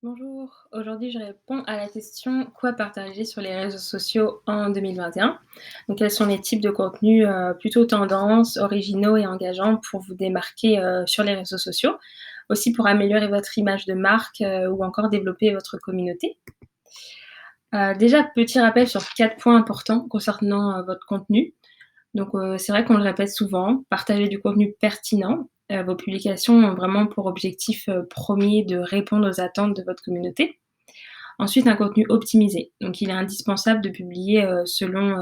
Bonjour, aujourd'hui je réponds à la question quoi partager sur les réseaux sociaux en 2021. Donc quels sont les types de contenus plutôt tendance, originaux et engageants pour vous démarquer sur les réseaux sociaux, aussi pour améliorer votre image de marque ou encore développer votre communauté. Déjà, petit rappel sur 4 points importants concernant votre contenu. Donc c'est vrai qu'on le répète souvent, partager du contenu pertinent. Vos publications ont vraiment pour objectif, 1er de répondre aux attentes de votre communauté. Ensuite, un contenu optimisé. Donc il est indispensable de publier, selon,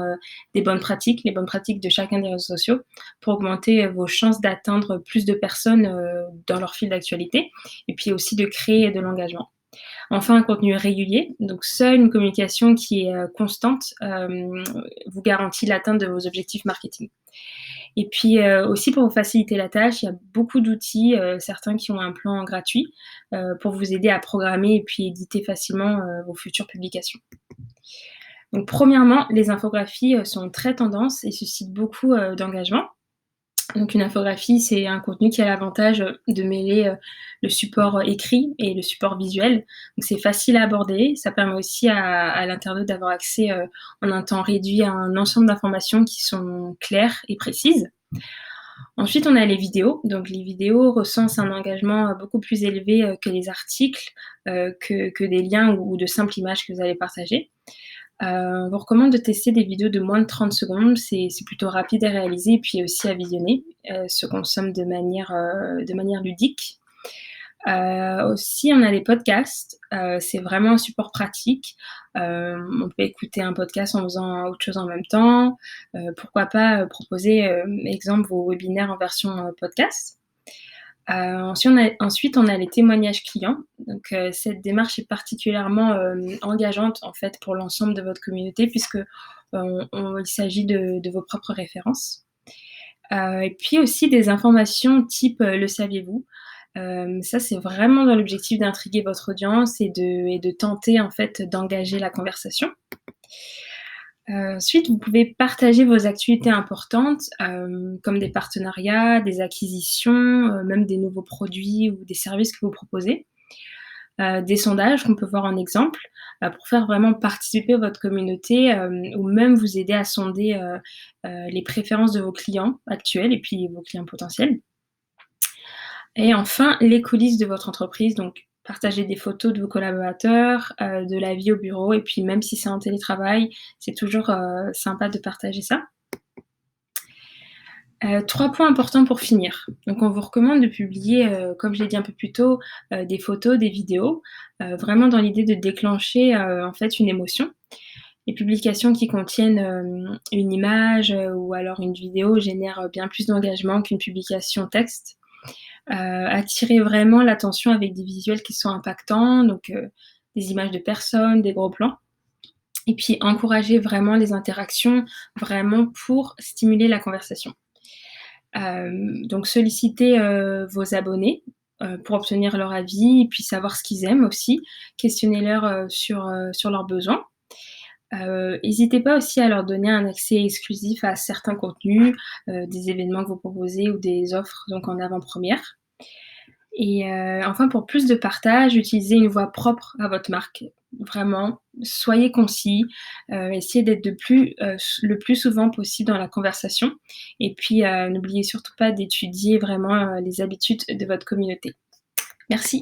des bonnes pratiques, les bonnes pratiques de chacun des réseaux sociaux pour augmenter, vos chances d'atteindre plus de personnes, dans leur fil d'actualité et puis aussi de créer de l'engagement. Enfin, un contenu régulier, donc seule une communication qui est, constante, vous garantit l'atteinte de vos objectifs marketing. Et puis, aussi pour vous faciliter la tâche, il y a beaucoup d'outils, certains qui ont un plan gratuit, pour vous aider à programmer et puis éditer facilement, vos futures publications. Donc premièrement, les infographies, sont très tendance et suscitent beaucoup, d'engagement. Donc une infographie, c'est un contenu qui a l'avantage, de mêler, le support, écrit et le support visuel. Donc c'est facile à aborder, ça permet aussi à l'internaute d'avoir accès, en un temps réduit à un ensemble d'informations qui sont claires et précises. Ensuite, on a les vidéos. Donc les vidéos recensent un engagement, beaucoup plus élevé, que les articles, que des liens ou de simples images que vous allez partager. On vous recommande de tester des vidéos de moins de 30 secondes, c'est plutôt rapide à réaliser et puis aussi à visionner, se consomme de manière ludique. Aussi, on a les podcasts, c'est vraiment un support pratique. On peut écouter un podcast en faisant autre chose en même temps. Pourquoi pas, proposer, exemple vos webinaires en version, podcast. Ensuite, on a les témoignages clients. Donc, cette démarche est particulièrement, engageante, en fait, pour l'ensemble de votre communauté puisque, il s'agit de vos propres références. Et puis aussi des informations type, le saviez-vous? Ça, c'est vraiment dans l'objectif d'intriguer votre audience et de tenter, en fait, d'engager la conversation. Ensuite, vous pouvez partager vos activités importantes, comme des partenariats, des acquisitions, même des nouveaux produits ou des services que vous proposez. Des sondages qu'on peut voir en exemple, pour faire vraiment participer votre communauté, ou même vous aider à sonder, les préférences de vos clients actuels et puis vos clients potentiels. Et enfin, les coulisses de votre entreprise, donc partager des photos de vos collaborateurs, de la vie au bureau et puis même si c'est en télétravail, c'est toujours, sympa de partager ça. 3 points importants pour finir. Donc on vous recommande de publier, comme je l'ai dit un peu plus tôt, des photos, des vidéos, vraiment dans l'idée de déclencher, en fait une émotion. Les publications qui contiennent, une image, ou alors une vidéo génèrent, bien plus d'engagement qu'une publication texte. Attirer vraiment l'attention avec des visuels qui sont impactants, donc des images de personnes, des gros plans et puis encourager vraiment les interactions, vraiment pour stimuler la conversation. Donc solliciter, vos abonnés, pour obtenir leur avis et puis savoir ce qu'ils aiment aussi. Questionnez-leur, sur leurs besoins. Hésitez pas aussi à leur donner un accès exclusif à certains contenus, des événements que vous proposez ou des offres donc en avant-première. Et enfin pour plus de partage, utilisez une voix propre à votre marque. Vraiment, soyez concis, essayez d'être le plus souvent possible dans la conversation et puis, n'oubliez surtout pas d'étudier vraiment, les habitudes de votre communauté. Merci.